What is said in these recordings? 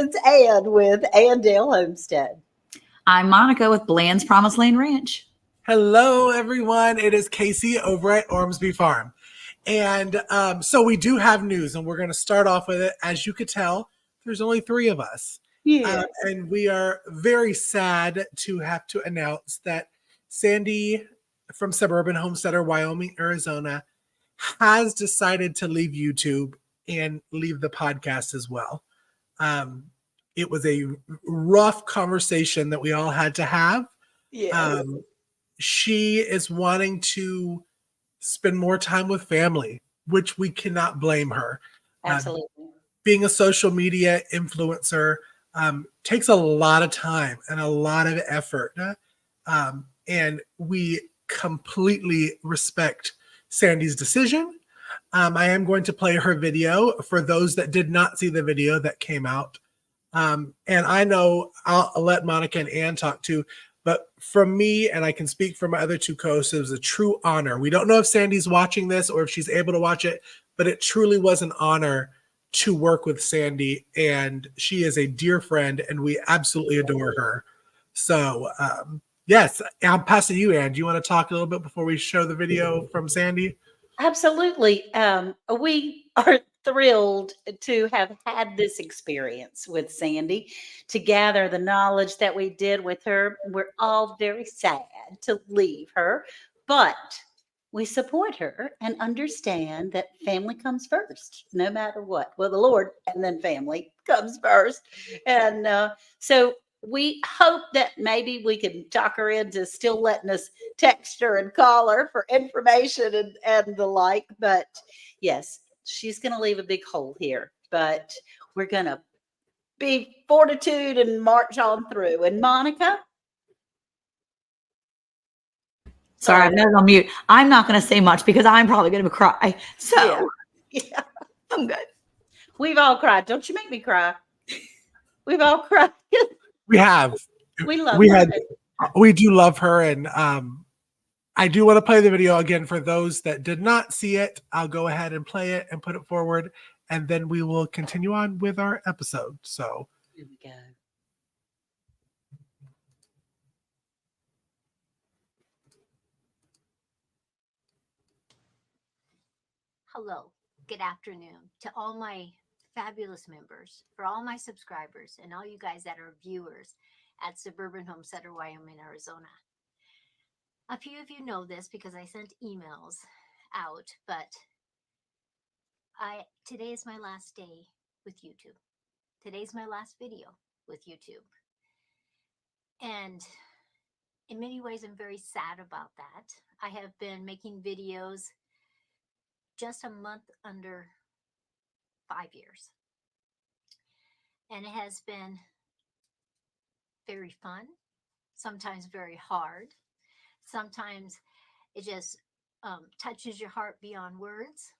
It's Ann with Andale Homestead. I'm Monica with Bland's Promised Land Ranch. Hello, everyone. It is Casey over at Ormsby Farm. And so we do have news, and we're going to start off with it. As you could tell, there's only 3 of us. Yeah. And we are very sad to have to announce that Sandy from Suburban Homesteader, Wyoming, Arizona, has decided to leave YouTube and leave the podcast as well. It was a rough conversation that we all had to have. Yes. She is wanting to spend more time with family, which we cannot blame her. Absolutely. Being a social media influencer takes a lot of time and a lot of effort. And we completely respect Sandy's decision. I am going to play her video for those that did not see the video that came out. And I know I'll let Monica and Ann talk too, but from me, and I can speak for my other 2 co-hosts, it was a true honor. We don't know if Sandy's watching this or if she's able to watch it, but it truly was an honor to work with Sandy. And she is a dear friend, and we absolutely adore her. So, yes, I'll pass it to you, Ann. Do you want to talk a little bit before we show the video from Sandy? Absolutely. We are thrilled to have had this experience with Sandy, to gather the knowledge that we did with her. We're all very sad to leave her, but we support her and understand that family comes first, no matter what. Well, the Lord and then family comes first. And so we hope that maybe we can talk her into still letting us text her and call her for information and the like. But yes, she's going to leave a big hole here, but we're going to be fortitude and march on through. And Monica? Sorry, I'm not on mute. I'm not going to say much because I'm probably going to cry. So Yeah. I'm good. We've all cried. Don't you make me cry. We've all cried. We have. We love her. We do love her. And I do want to play the video again for those that did not see it. I'll go ahead and play it and put it forward, and then we will continue on with our episode. So Here we go. Hello, good afternoon to all my fabulous members, for all my subscribers, and all you guys that are viewers at Suburban Homesteader, Wyoming, Arizona. A few of you know this because I sent emails out, but today is my last day with YouTube. Today's my last video with YouTube. And in many ways, I'm very sad about that. I have been making videos just a month under 5 years. And it has been very fun, sometimes very hard. Sometimes it just touches your heart beyond words.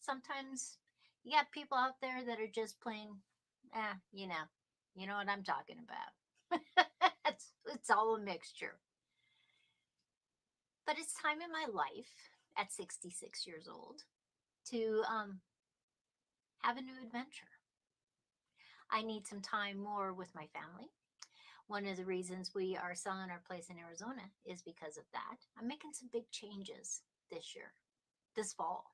Sometimes you got people out there that are just plain, you know what I'm talking about. It's all a mixture. But it's time in my life at 66 years old to have a new adventure. I need some time more with my family. One of the reasons we are selling our place in Arizona is because of that. I'm making some big changes this year, this fall,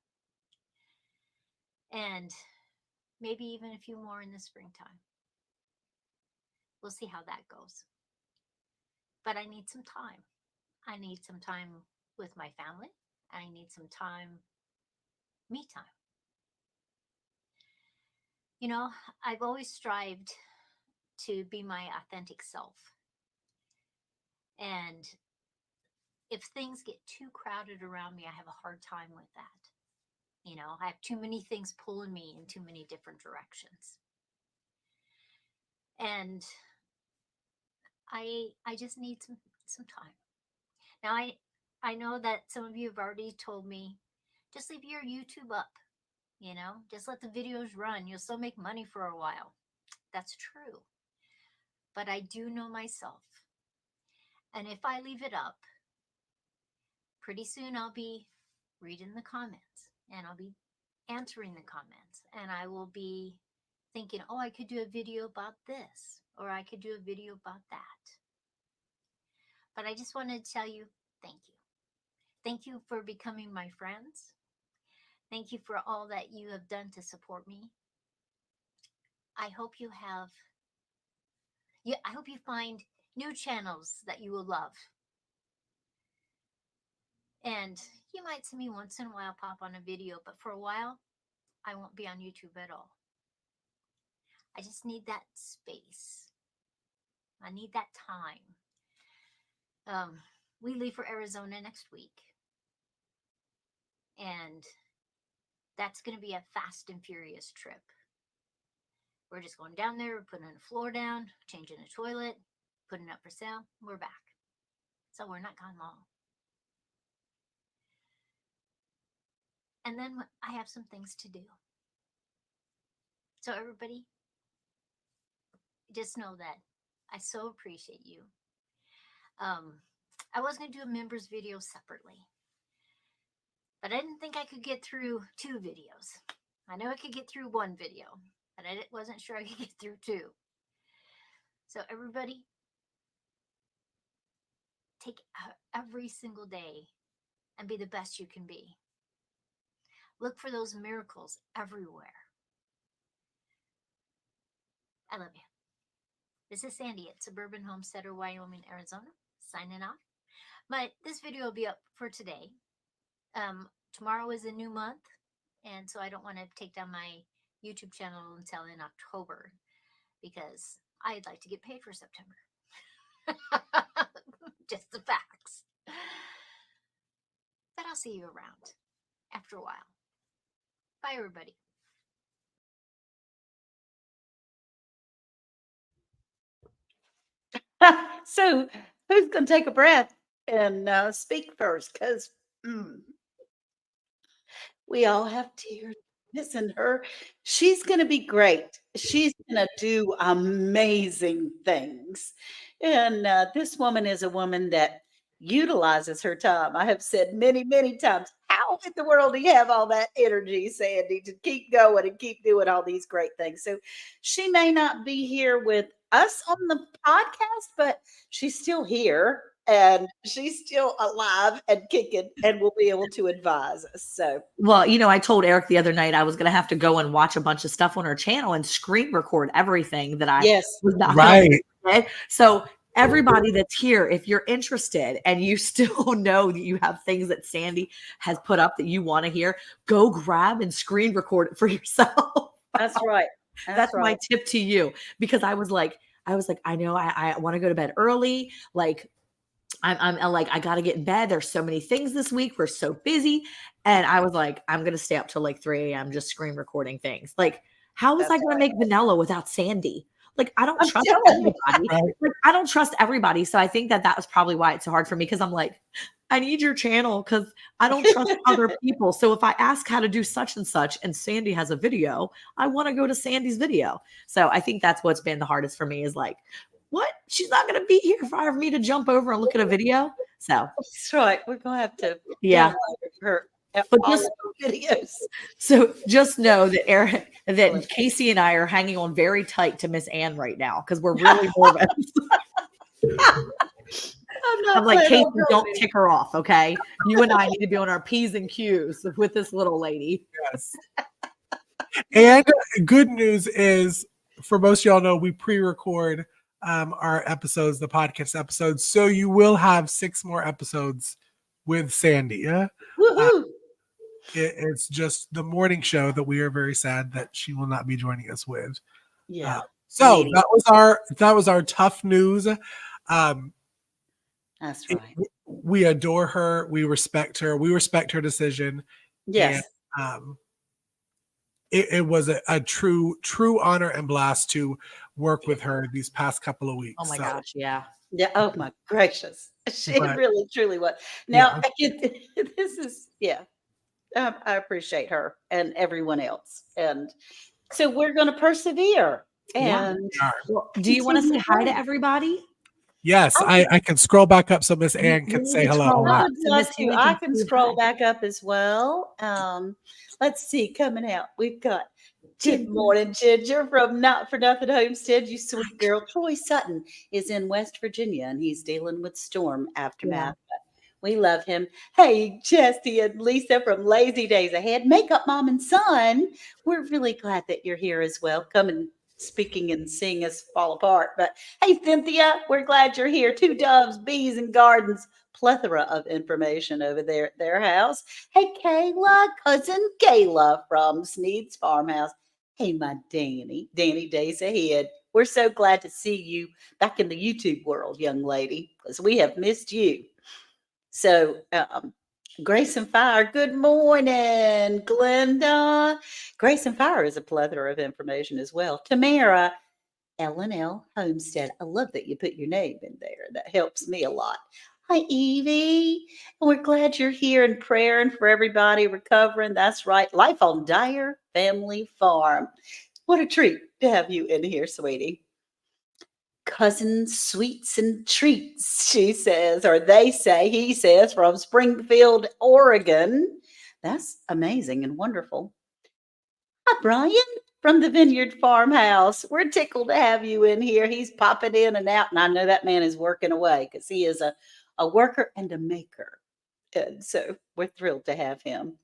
and maybe even a few more in the springtime. We'll see how that goes. But I need some time. I need some time with my family. I need some time, me time. You know, I've always strived to be my authentic self. And if things get too crowded around me, I have a hard time with that. You know, I have too many things pulling me in too many different directions. And I just need some time. Now, I know that some of you have already told me, just leave your YouTube up, you know, just let the videos run. You'll still make money for a while. That's true. But I do know myself. And if I leave it up, pretty soon I'll be reading the comments and I'll be answering the comments and I will be thinking, oh, I could do a video about this, or I could do a video about that. But I just wanted to tell you, thank you. Thank you for becoming my friends. Thank you for all that you have done to support me. I hope you find new channels that you will love. And you might see me once in a while pop on a video, but for a while, I won't be on YouTube at all. I just need that space. I need that time. We leave for Arizona next week. And that's going to be a fast and furious trip. We're just going down there, we're putting the floor down, changing the toilet, putting it up for sale. We're back. So we're not gone long. And then I have some things to do. So everybody, just know that I so appreciate you. I was going to do a members video separately, but I didn't think I could get through 2 videos. I know I could get through 1 video, but I wasn't sure I could get through 2. So everybody, take every single day and be the best you can be. Look for those miracles everywhere. I love you. This is Sandy at Suburban Homesteader, Wyoming, Arizona, signing off. But this video will be up for today. Tomorrow is a new month, and so I don't want to take down my YouTube channel until in October because I'd like to get paid for September. Just the facts. But I'll see you around after a while. Bye, everybody. So who's going to take a breath and speak first? Because we all have tears missing her. She's going to be great. She's going to do amazing things. And this woman is a woman that utilizes her time. I have said many, many times, how in the world do you have all that energy, Sandy, to keep going and keep doing all these great things? So she may not be here with us on the podcast, but she's still here and she's still alive and kicking and will be able to advise us. So, well, I told Eric the other night I was going to have to go and watch a bunch of stuff on her channel and screen record everything that I was not right. gonna. So everybody that's here, if you're interested and you still know that you have things that Sandy has put up that you want to hear, go grab and screen record it for yourself. that's right. That's my tip to you, because I was like, I know I want to go to bed early. Like I'm like, I got to get in bed. There's so many things this week. We're so busy. And I was like, I'm going to stay up till like 3 a.m. just screen recording things. Like, how was I going to make vanilla without Sandy? Like, I don't trust everybody. Like, I don't trust everybody. So I think that was probably why it's so hard for me. Cause I'm like, I need your channel because I don't trust other people. So if I ask how to do such and such and Sandy has a video, I want to go to Sandy's video. So I think that's what's been the hardest for me is like, what? She's not going to be here for me to jump over and look at a video. So that's right. We're going to have to her but all of her videos. So just know that Casey and I are hanging on very tight to Miss Ann right now because we're really nervous. I'm like, Casey, don't kick her off, okay? You and I need to be on our P's and Q's with this little lady. Yes. And good news is, for most of y'all know, we pre-record our episodes, the podcast episodes. So you will have 6 more episodes with Sandy. Yeah. It's just the morning show that we are very sad that she will not be joining us with. Yeah. So that was our tough news. That's right. We adore her. We respect her. We respect her decision. Yes. And, it was a true honor and blast to work with her these past couple of weeks. Oh my gosh, yeah. Yeah. Oh my gracious. She really, truly was. Now, this is, I appreciate her and everyone else. And so we're going to persevere. And well, do you want to say hi to everybody? Yes, I can scroll back up so Miss Ann can say hello. I would love to. I can scroll back up as well. Let's see, coming out. We've got Good morning, Ginger from Not for Nothing Homestead. You sweet girl. Troy Sutton is in West Virginia and he's dealing with storm Yeah. aftermath. We love him. Hey, Chesty and Lisa from Lazy Days Ahead, Makeup Mom and Son. We're really glad that you're here as well. Come and speaking and seeing us fall apart. But hey, Cynthia, we're glad you're here. Two doves, bees, and gardens. Plethora of information over there at their house. Hey, Kayla, cousin Kayla from Sneed's Farmhouse. Hey, my Danny Days Ahead. We're so glad to see you back in the YouTube world, young lady, because we have missed you. So, Grace and Fire, good morning, Glenda. Grace and Fire is a plethora of information as well. Tamara, L&L Homestead. I love that you put your name in there. That helps me a lot. Hi, Evie. We're glad you're here and praying for everybody recovering. That's right. Life on Dyer Family Farm. What a treat to have you in here, sweetie. Cousin Sweets and Treats, she says, or they say, he says, from Springfield, Oregon. That's amazing and wonderful. Hi, Brian from the Vineyard Farmhouse. We're tickled to have you in here. He's popping in and out, and I know that man is working away because he is a worker and a maker. And so we're thrilled to have him.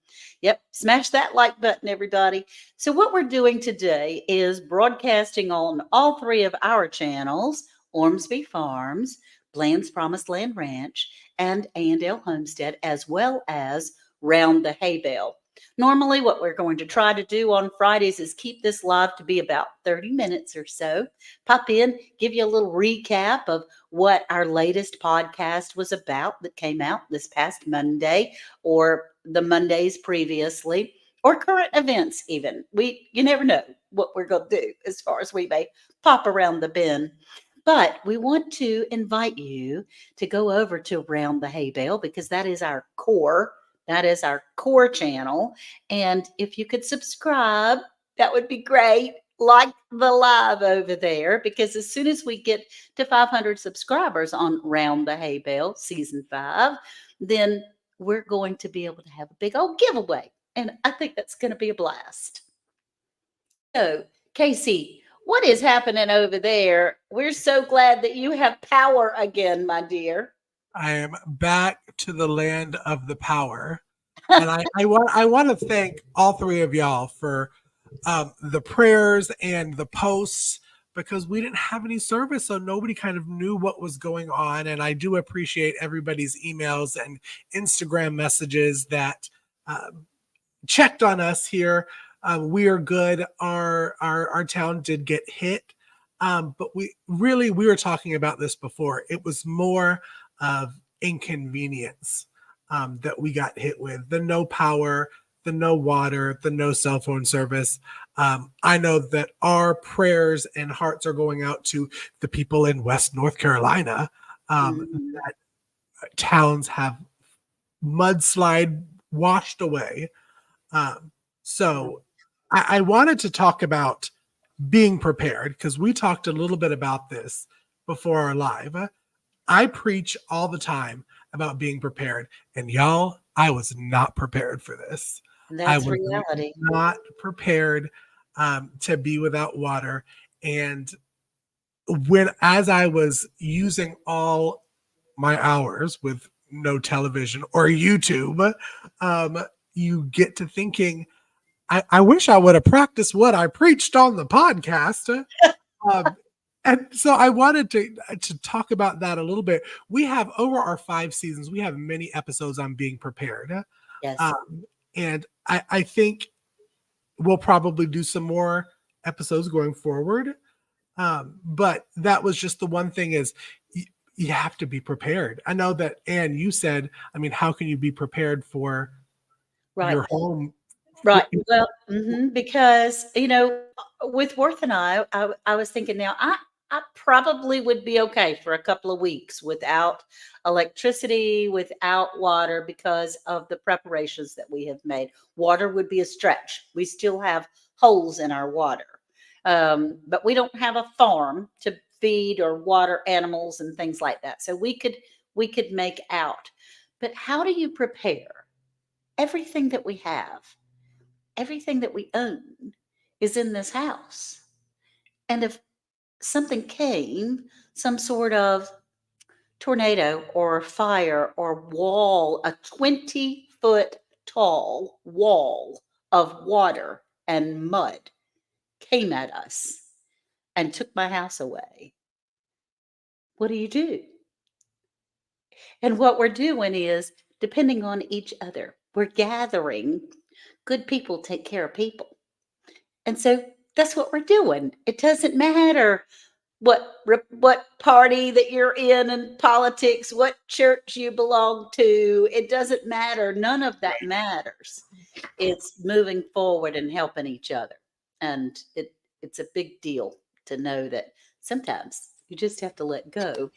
Yep, smash that like button, everybody. So, what we're doing today is broadcasting on all three of our channels: Ormsby Farms, Bland's Promised Land Ranch, and A&L Homestead, as well as Round the Hay Bale. Normally, what we're going to try to do on Fridays is keep this live to be about 30 minutes or so. Pop in, give you a little recap of what our latest podcast was about that came out this past Monday or the Mondays previously or current events even. You never know what we're going to do as far as we may pop around the bend. But we want to invite you to go over to Around the Hay Bale because that is our core. That is our core channel. And if you could subscribe, that would be great. Like the live over there because as soon as we get to 500 subscribers on Round the Hay Bale season 5, then we're going to be able to have a big old giveaway. And I think that's going to be a blast. So, Casey, what is happening over there? We're so glad that you have power again, my dear. I am back to the land of the power. And I want to thank all three of y'all for the prayers and the posts because we didn't have any service, so nobody kind of knew what was going on. And I do appreciate everybody's emails and Instagram messages that checked on us here. We are good. Our town did get hit, but we were talking about this before. It was more of inconvenience that we got hit with: the no power, the no water, the no cell phone service. I know that our prayers and hearts are going out to the people in West North Carolina. That towns have mudslide washed away. So I wanted to talk about being prepared because we talked a little bit about this before our live. I preach all the time about being prepared, and y'all, I was not prepared for this. I That's was reality. not prepared to be without water. And as I was using all my hours with no television or YouTube, you get to thinking, I wish I would have practiced what I preached on the podcast. And so I wanted to talk about that a little bit. We have over our 5 seasons, we have many episodes on being prepared. Yes. And I think we'll probably do some more episodes going forward. But that was just the one thing is you have to be prepared. I know that, Anne, you said, I mean, how can you be prepared for Right. your home? Right. Well, because with Worth and I was thinking now, I probably would be okay for a couple of weeks without electricity, without water, because of the preparations that we have made. Water would be a stretch. We still have holes in our water, but we don't have a farm to feed or water animals and things like that. So we could make out. But how do you prepare everything that we have? Everything that we own is in this house. And if something came, some sort of tornado or fire or wall, a 20-foot tall wall of water and mud came at us and took my house away, what do you do? And what we're doing is depending on each other. We're gathering. Good people take care of people. And so that's what we're doing. It doesn't matter what party that you're in politics, what church you belong to. It doesn't matter. None of that matters. It's moving forward and helping each other. And it's a big deal to know that sometimes you just have to let go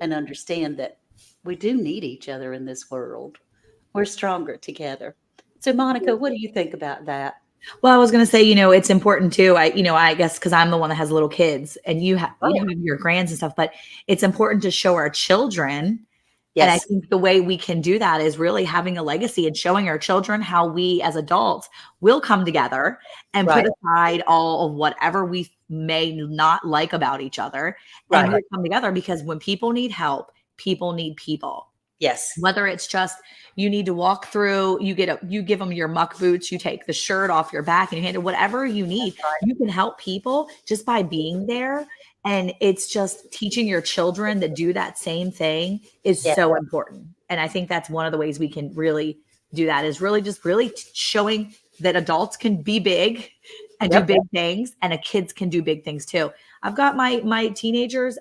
and understand that we do need each other in this world. We're stronger together. So, Monica, what do you think about that? Well, I was going to say, it's important too. I guess because I'm the one that has little kids and you Right. have your grands and stuff, but it's important to show our children. And I Yes. think the way we can do that is really having a legacy and showing our children how we as adults will come together and put Right. aside all of whatever we may not like about each other. And Right. we'll come together because when people need help, people need people. Yes. Whether it's just you need to walk through, you give them your muck boots, you take the shirt off your back and you hand it, whatever you need, you can help people just by being there. And it's just teaching your children to do that same thing is Yeah. so important. And I think that's one of the ways we can really do that is really showing that adults can be big and do Yep. big things and kids can do big things too. I've got my teenagers,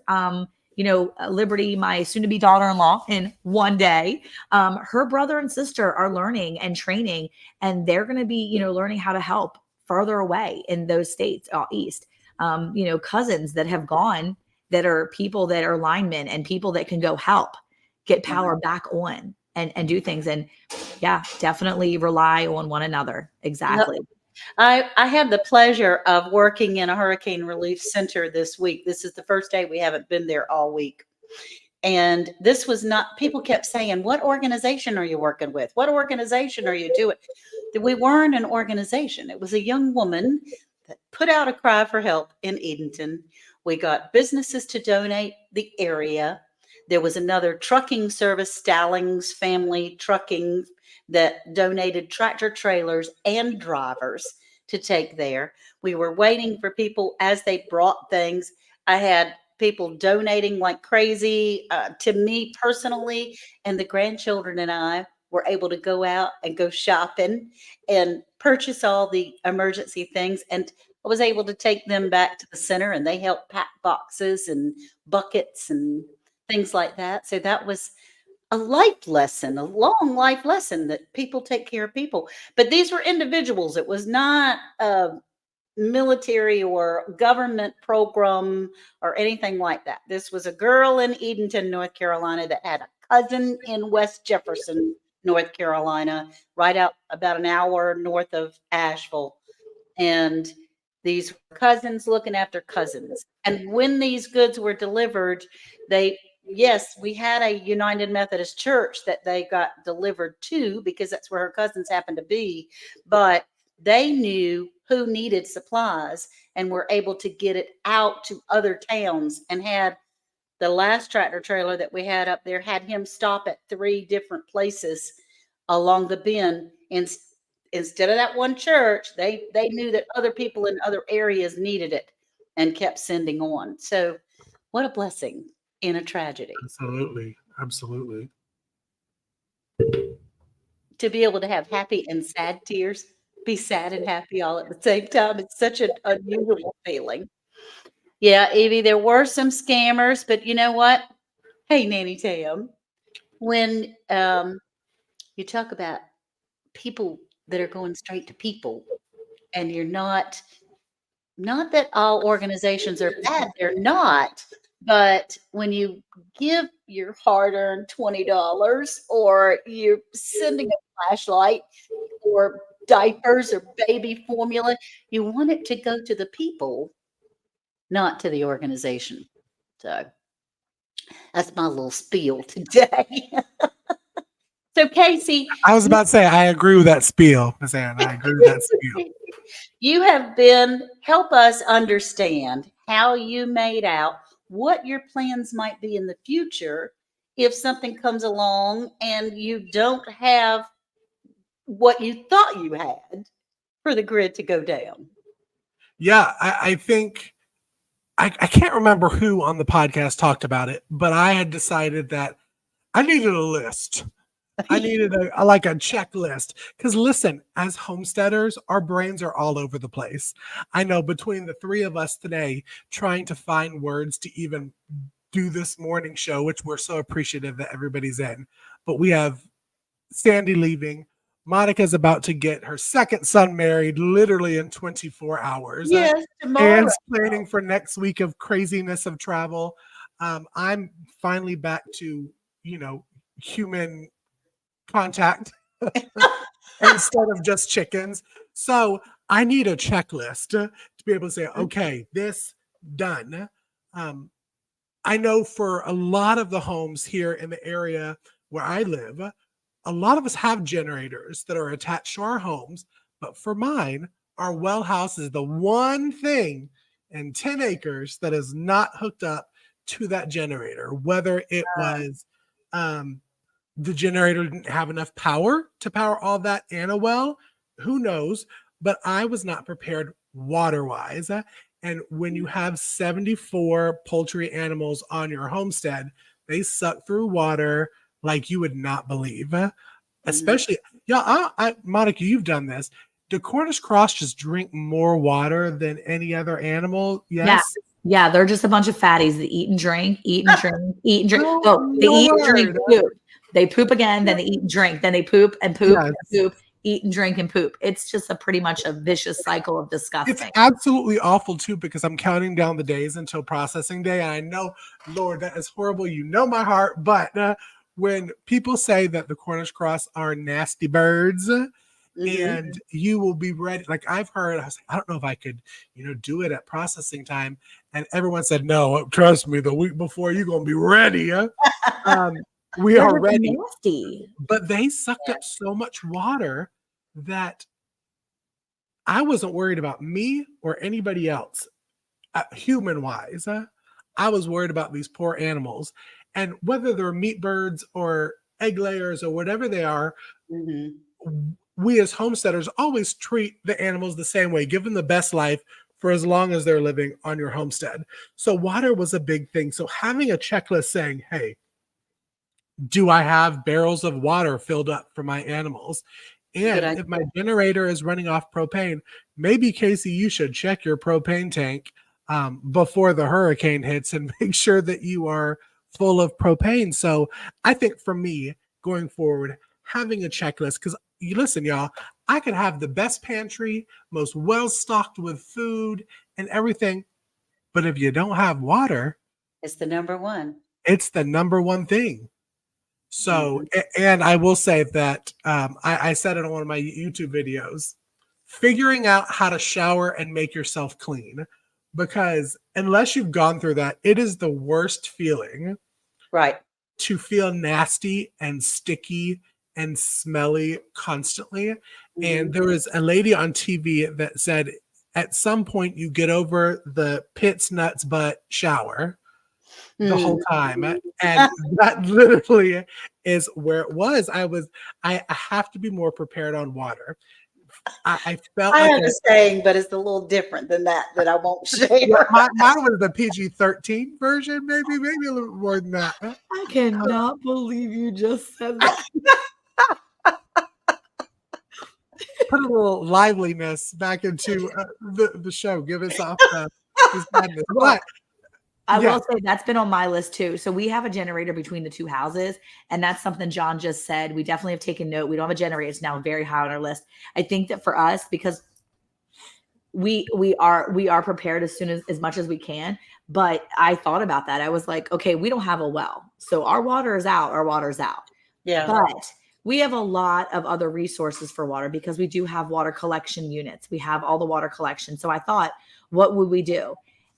Liberty, my soon-to-be daughter-in-law, in one day, her brother and sister are learning and training, and they're going to be, learning how to help further away in those states east. Cousins that have gone that are people that are linemen and people that can go help get power back on and do things. And yeah, definitely rely on one another. Exactly. I had the pleasure of working in a hurricane relief center this week. This is the first day we haven't been there all week. And this was not, people kept saying, what organization are you working with? What organization are you doing? We weren't an organization. It was a young woman that put out a cry for help in Edenton. We got businesses to donate the area. There was another trucking service, Stallings Family Trucking, that donated tractor trailers and drivers to take there. We were waiting for people as they brought things. I had people donating like crazy to me personally, and the grandchildren and I were able to go out and go shopping and purchase all the emergency things. And I was able to take them back to the center, and they helped pack boxes and buckets and things like that. So that was a life lesson, a long life lesson that people take care of people. But these were individuals. It was not a military or government program or anything like that. This was a girl in Edenton, North Carolina that had a cousin in West Jefferson, North Carolina, right out about an hour north of Asheville. And these were cousins looking after cousins. And when these goods were delivered, yes, we had a United Methodist Church that they got delivered to because that's where her cousins happened to be. But they knew who needed supplies and were able to get it out to other towns, and had the last tractor trailer that we had up there had him stop at 3 different places along the bend. And instead of that one church, they knew that other people in other areas needed it and kept sending on. So what a blessing in a tragedy Absolutely. Absolutely. to be able to have happy and sad tears, be sad and happy all at the same time. It's such an unusual feeling. Yeah, Evie, there were some scammers, but you know what? Hey, Nanny Tam, when you talk about people that are going straight to people, and you're not that all organizations are bad, they're not. But when you give your hard-earned $20 or you're sending a flashlight or diapers or baby formula, you want it to go to the people, not to the organization. So that's my little spiel today. So Casey, I was about to say, I agree with that spiel, Miss Aaron. I agree with that spiel. you have been help us understand how you made out what your plans might be in the future if something comes along and you don't have what you thought you had for the grid to go down. Yeah, I think I can't remember who on the podcast talked about it, but I had decided that I needed a list. I needed like a checklist. Because listen, as homesteaders, our brains are all over the place. I know between the three of us today, trying to find words to even do this morning show, which we're so appreciative that everybody's in. But we have Sandy leaving. Monica's about to get her second son married literally in 24 hours. Yes, tomorrow. Anne's planning for next week of craziness of travel. I'm finally back to, human contact instead of just chickens. So I need a checklist to be able to say, okay, this done. I know for a lot of the homes here in the area where I live, a lot of us have generators that are attached to our homes, but for mine, our well house is the one thing in 10 acres that is not hooked up to that generator, whether it was the generator didn't have enough power to power all that and a well, who knows, but I was not prepared water wise. And when you have 74 poultry animals on your homestead, they suck through water like you would not believe. Especially, Monica, you've done this. Do Cornish cross just drink more water than any other animal? Yes. Yeah, they're just a bunch of fatties that eat and drink, eat and drink, eat and drink. Oh, they eat and drink, poop. They poop again, then they eat and drink, then they poop and poop and poop, eat and drink and poop. It's just pretty much a vicious cycle of disgusting. It's absolutely awful too, because I'm counting down the days until processing day. And I know, Lord, that is horrible. You know my heart. But when people say that the Cornish cross are nasty birds, and you will be ready. Like I've heard, I don't know if I could, do it at processing time. And everyone said, no, trust me, the week before you're going to be ready. We are ready. Nasty. But they sucked up so much water that I wasn't worried about me or anybody else, human wise. I was worried about these poor animals. And whether they're meat birds or egg layers or whatever they are, we as homesteaders always treat the animals the same way, give them the best life for as long as they're living on your homestead. So water was a big thing. So having a checklist saying, hey, do I have barrels of water filled up for my animals? And if my generator is running off propane, maybe, Casey, you should check your propane tank before the hurricane hits and make sure that you are full of propane. So I think for me, going forward, having a checklist, because listen, y'all, I could have the best pantry, most well-stocked with food and everything, but if you don't have water, it's the number one. It's the number one thing. So, and I will say that I said it on one of my YouTube videos, figuring out how to shower and make yourself clean, because unless you've gone through that, it is the worst feeling. Right. To feel nasty and sticky and smelly constantly. And there was a lady on TV that said, at some point you get over the pits, nuts, butt shower the whole time. And that literally is where it was. I have to be more prepared on water. I felt I like have a saying, but it's a little different than that I won't share. Yeah, mine was the PG-13 version, maybe a little more than that. I cannot believe you just said that. Put a little liveliness back into the show. Give us off this madness. But I will say that's been on my list too. So we have a generator between the two houses, and that's something John just said. We definitely have taken note. We don't have a generator. It's now very high on our list. I think that for us, because we are prepared as much as we can. But I thought about that. I was like, okay, we don't have a well. So our water is out. Our water's out. Yeah. But we have a lot of other resources for water because we do have water collection units. We have all the water collection. So I thought, what would we do?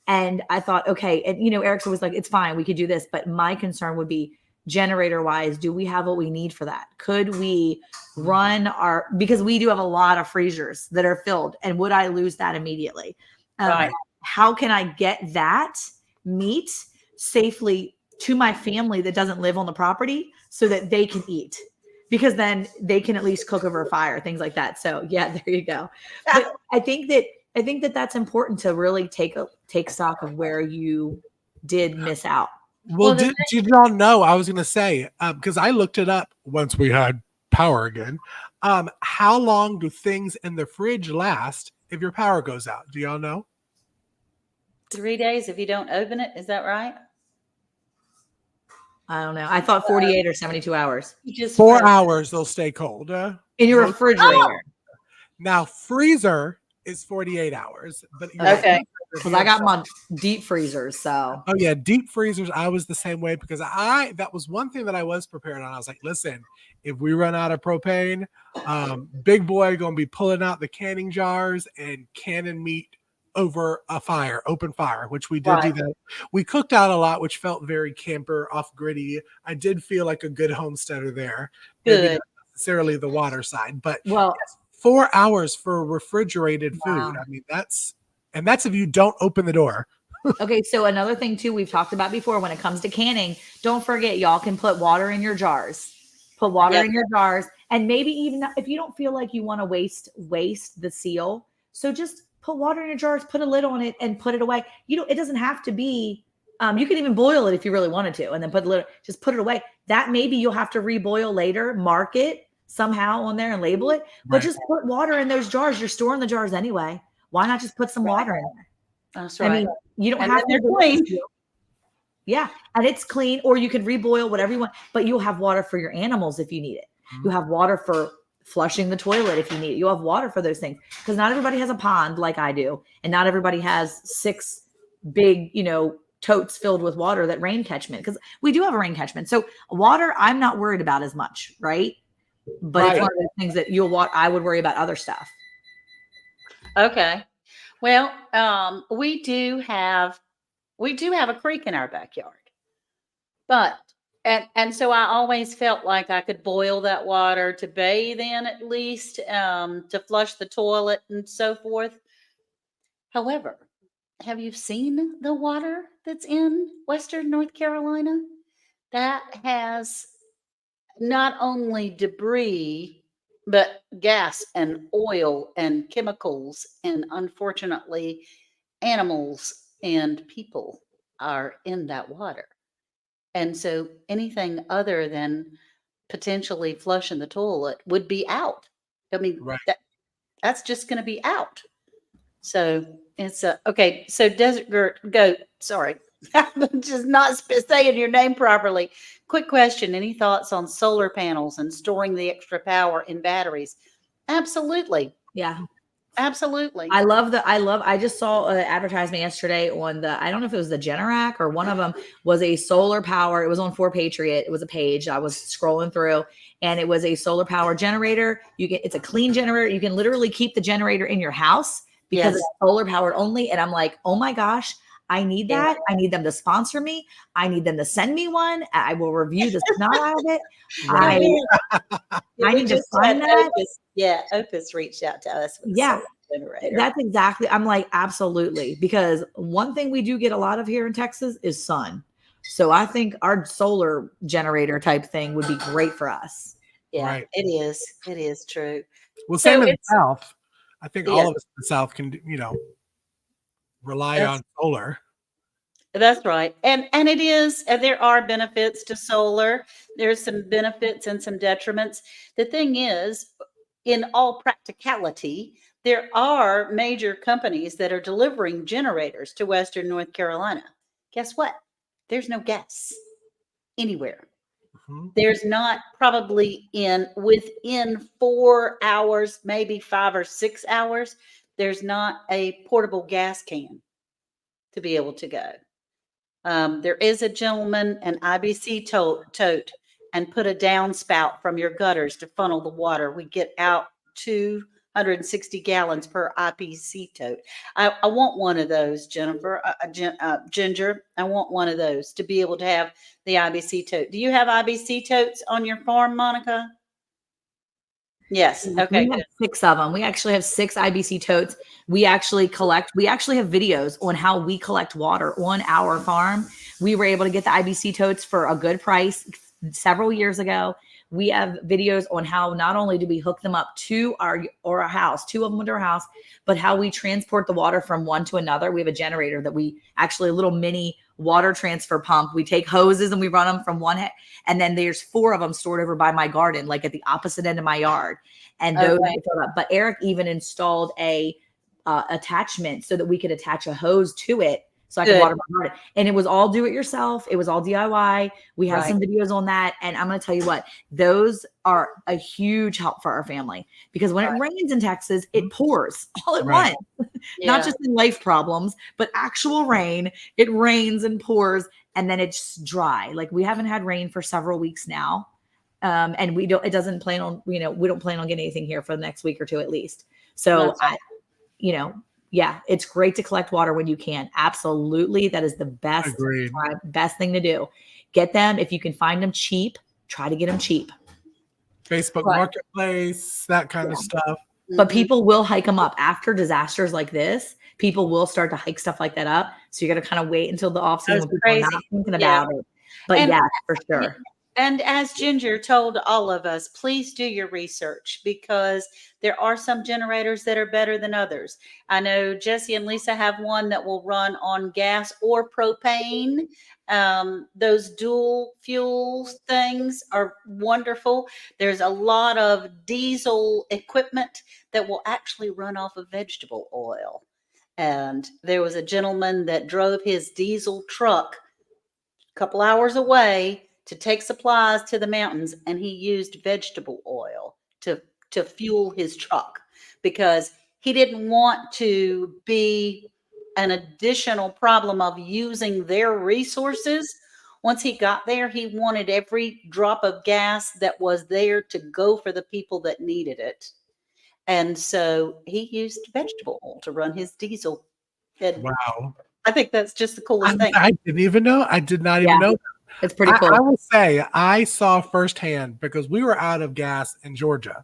And I thought, okay. And, Erica was like, it's fine. We could do this. But my concern would be, generator wise, do we have what we need for that? Could we run because we do have a lot of freezers that are filled, and would I lose that immediately? Right. How can I get that meat safely to my family that doesn't live on the property so that they can eat? Because then they can at least cook over a fire, things like that. So yeah, there you go. But I think that that's important to really take stock of where you did miss out. Well, did y'all know? I was going to say, because I looked it up once we had power again. How long do things in the fridge last if your power goes out? Do y'all know? 3 days if you don't open it. Is that right? I don't know. I thought 48 or 72 hours. You just 4 hours, they'll stay cold. In your refrigerator. Now, freezer is 48 hours. But Okay. Because I got my deep freezers, so. Oh yeah, deep freezers. I was the same way because that was one thing that I was prepared on. I was like, listen, if we run out of propane, big boy gonna be pulling out the canning jars and canning meat over a fire, open fire, which we did do that. We cooked out a lot, which felt very camper, off gritty. I did feel like a good homesteader there. Good. Maybe not necessarily the water side, but well, 4 hours for refrigerated food. I mean, that's if you don't open the door. Okay, so another thing too we've talked about before when it comes to canning, don't forget y'all can put water in your jars. Put water in your jars, and maybe even if you don't feel like you want to waste the seal, so just put water in your jars, put a lid on it, and put it away. It doesn't have to be. You can even boil it if you really wanted to, and then just put it away. That maybe you'll have to reboil later. Mark it somehow on there and label it, but just put water in those jars. You're storing the jars anyway. Why not just put some water in there? That's right. I mean, you don't have to. Clean. Yeah, and it's clean, or you can reboil whatever you want, but you'll have water for your animals if you need it. You have water for flushing the toilet if you need it. You'll have water for those things because not everybody has a pond like I do, and not everybody has 6 big, totes filled with water that rain catchment, because we do have a rain catchment. So water, I'm not worried about as much, right? But it's one of those things that I would worry about other stuff. Okay. Well, we do have a creek in our backyard, but and so I always felt like I could boil that water to bathe in, at least to flush the toilet and so forth. However, have you seen the water that's in Western North Carolina? That has not only debris, but gas and oil and chemicals, and unfortunately, animals and people are in that water. And so anything other than potentially flushing the toilet would be out. I mean, that's just going to be out. So it's okay. So Desert Goat, sorry, I'm just not saying your name properly. Quick question. Any thoughts on solar panels and storing the extra power in batteries? Absolutely. Yeah. Absolutely. I just saw an advertisement yesterday on I don't know if it was the Generac or one of them was a solar power. It was on 4Patriot. It was a page I was scrolling through, and it was a solar power generator. It's a clean generator. You can literally keep the generator in your house because it's solar powered only. And I'm like, oh my gosh, I need that. I need them to sponsor me. I need them to send me one. I will review the snot out of it. I need to find that. Opus reached out to us with solar generator. That's exactly. I'm like, absolutely. Because one thing we do get a lot of here in Texas is sun. So I think our solar generator type thing would be great for us. Yeah, it is. It is true. Well, same in the South. I think all of us in the South can, rely on solar. That's right. And it is, and there are benefits to solar. There's some benefits and some detriments. The thing is, in all practicality, there are major companies that are delivering generators to Western North Carolina. Guess what? There's no gas anywhere. There's not probably within 4 hours, maybe 5 or 6 hours, there's not a portable gas can to be able to go. There is a gentleman, an IBC tote, and put a downspout from your gutters to funnel the water we get out to 160 gallons per IPC tote. I want one of those, Jennifer, Ginger. I want one of those to be able to have the IBC tote. Do you have IBC totes on your farm, Monica? Yes. Okay, We have good. 6 of them. We actually have 6 IBC totes. We actually have videos on how we collect water on our farm. We were able to get the IBC totes for a good price several years ago. We have videos on how not only do we hook them up to our house, 2 of them to our house, but how we transport the water from one to another. We have a generator that we actually a little mini water transfer pump. We take hoses and we run them from and then there's 4 of them stored over by my garden, like at the opposite end of my yard. And those Okay. get filled up. But Eric even installed a attachment so that we could attach a hose to it so I could Good. water my garden. And it was all do it yourself. It was all DIY. We have Right. some videos on that. And I'm going to tell you what, those are a huge help for our family because when it rains in Texas, it pours all at Right. once, Yeah. not just in life problems, but actual rain. It rains and pours and then it's dry. Like we haven't had rain for several weeks now. And we don't, it doesn't plan on, we don't plan on getting anything here for the next week or 2 at least. So That's right. yeah, it's great to collect water when you can. Absolutely. That is the best, Agreed. best thing to do. Get them. If you can find them cheap, try to get them cheap. Facebook Right. Marketplace, that kind of stuff. But Mhm. people will hike them up after disasters like this. People will start to hike stuff like that up. So you're going to kind of wait until the off season That's when people are not crazy. thinking Yeah. about it. But And- yeah, for sure. And as Ginger told all of us, please do your research because there are some generators that are better than others. I know Jesse and Lisa have one that will run on gas or propane. Those dual fuels things are wonderful. There's a lot of diesel equipment that will actually run off of vegetable oil. And there was a gentleman that drove his diesel truck a couple hours away to take supplies to the mountains, and he used vegetable oil to fuel his truck because he didn't want to be an additional problem of using their resources. Once he got there, he wanted every drop of gas that was there to go for the people that needed it. And so he used vegetable oil to run his diesel. And Wow. I think that's just the coolest thing. I didn't even know. I did not even Yeah. know. It's pretty cool. I will say I saw firsthand because we were out of gas in Georgia.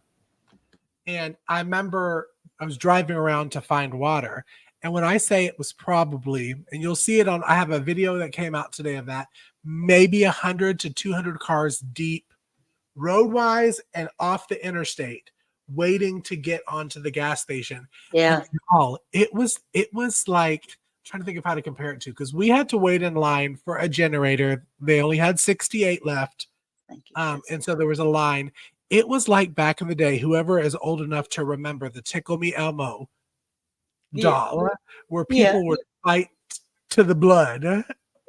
And I remember I was driving around to find water. And when I say it was probably, and you'll see it on, I have a video that came out today of that, maybe 100 to 200 cars deep, roadwise and off the interstate, waiting to get onto the gas station. Yeah. And it was like, trying to think of how to compare it to, because we had to wait in line for a generator. They only had 68 left. Thank you. And so there was a line. It was like back in the day, whoever is old enough to remember the Tickle Me Elmo doll, where people would fight to the blood.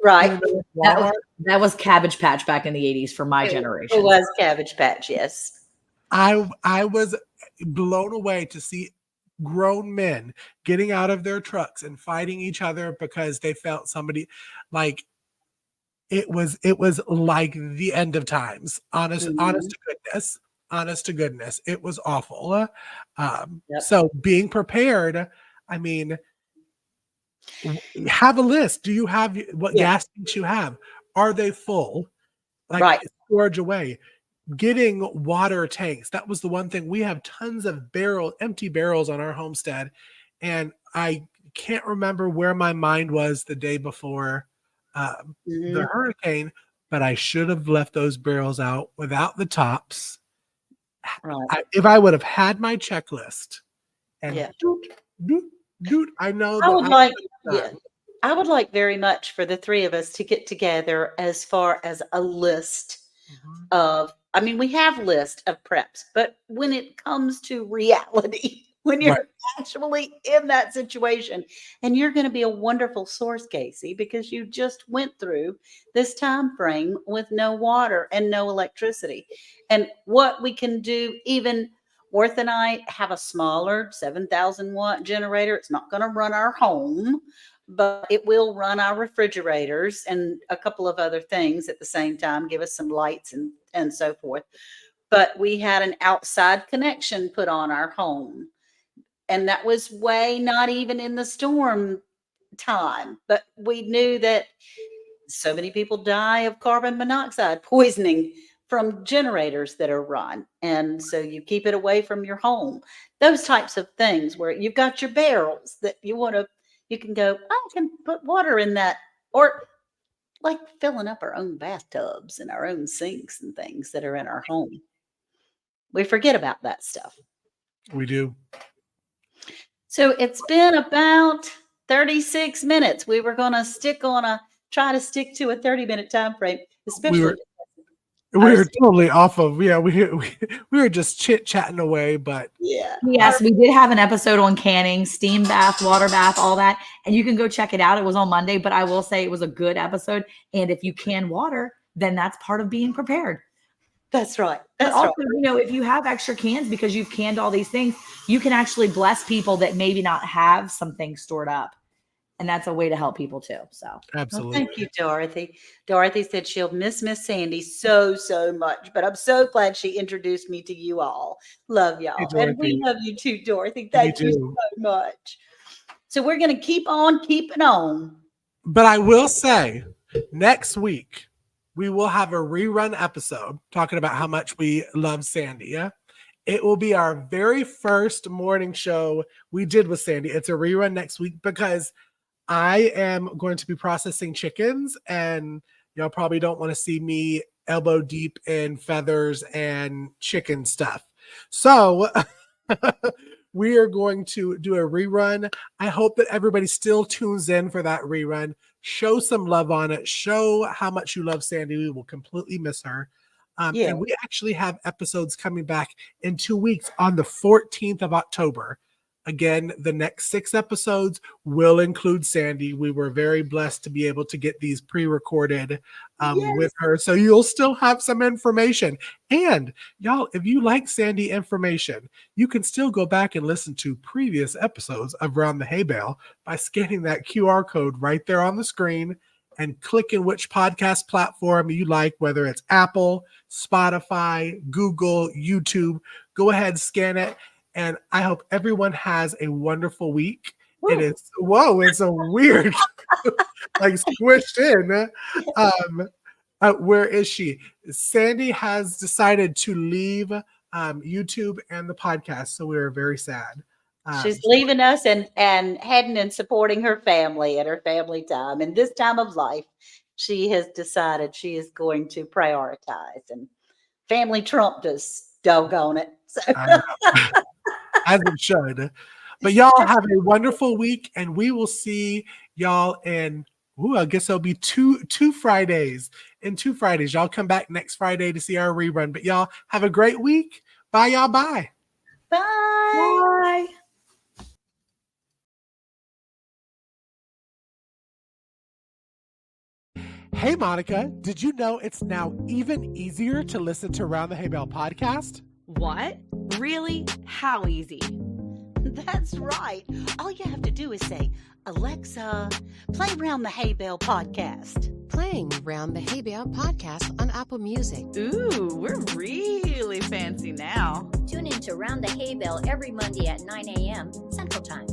Right. That was Cabbage Patch back in the 80s for my generation. It was Cabbage Patch, yes. I was blown away to see grown men getting out of their trucks and fighting each other because they felt somebody like it was like the end of times. Honest to goodness, it was awful. So being prepared, I mean, have a list. Do you have what gas tanks you have? Are they full? Like storage away. Getting water tanks. That was the one thing. We have tons of empty barrels on our homestead. And I can't remember where my mind was the day before the hurricane, but I should have left those barrels out without the tops. Right. If I would have had my checklist and I know I would like very much for the 3 of us to get together as far as a list of, I mean, we have list of preps, but when it comes to reality, when you're actually in that situation, and you're going to be a wonderful source, Casey, because you just went through this time frame with no water and no electricity. And what we can do, even Worth and I have a smaller 7,000 watt generator. It's not going to run our home, but it will run our refrigerators and a couple of other things at the same time, give us some lights and so forth. But we had an outside connection put on our home. And that was way not even in the storm time. But we knew that so many people die of carbon monoxide poisoning from generators that are run. And so you keep it away from your home. Those types of things where you've got your barrels that you can go, I can put water in that. Or like filling up our own bathtubs and our own sinks and things that are in our home. We forget about that stuff. We do. So it's been about 36 minutes. We were going to try to stick to a 30-minute time frame, especially. We were totally off of, we were just chit-chatting away, but yeah. Yes, we did have an episode on canning, steam bath, water bath, all that. And you can go check it out. It was on Monday, but I will say it was a good episode. And if you can water, then that's part of being prepared. That's right. But also, if you have extra cans because you've canned all these things, you can actually bless people that maybe not have some things stored up. And that's a way to help people too. So absolutely. Well, thank you, Dorothy. Dorothy said she'll miss Sandy so much, but I'm so glad she introduced me to you all. Love y'all. Hey, and we love you too, Dorothy. Thank you so much. So we're going to keep on keeping on. But I will say, next week, we will have a rerun episode talking about how much we love Sandy. Yeah. It will be our very first morning show we did with Sandy. It's a rerun next week because I am going to be processing chickens, and y'all probably don't want to see me elbow deep in feathers and chicken stuff. So we are going to do a rerun. I hope that everybody still tunes in for that rerun. Show some love on it. Show how much you love Sandy. We will completely miss her. And we actually have episodes coming back in 2 weeks on the 14th of October. Again, the next 6 episodes will include Sandy. We were very blessed to be able to get these pre-recorded with her. So you'll still have some information. And y'all, if you like Sandy information, you can still go back and listen to previous episodes of Around the Hay Bale by scanning that QR code right there on the screen and clicking which podcast platform you like, whether it's Apple, Spotify, Google, YouTube. Go ahead, scan it. And I hope everyone has a wonderful week. Woo. It's a weird, like squished in. Where is she? Sandy has decided to leave YouTube and the podcast. So we are very sad. She's leaving us and heading and supporting her family at her family time. And this time of life, she has decided she is going to prioritize. And family trumped us, doggone it. So. As it should. But y'all have a wonderful week, and we will see y'all in I guess it'll be two Fridays. In 2 Fridays. Y'all come back next Friday to see our rerun. But y'all have a great week. Bye, y'all. Bye. Bye. Bye. Hey, Monica, did you know it's now even easier to listen to Around the Hay Bale podcast? What? Really? How easy? That's right. All you have to do is say, Alexa, play Round the Hay Bale podcast. Playing Round the Hay Bale podcast on Apple Music. Ooh, we're really fancy now. Tune in to Round the Hay Bale every Monday at 9 a.m. Central Time.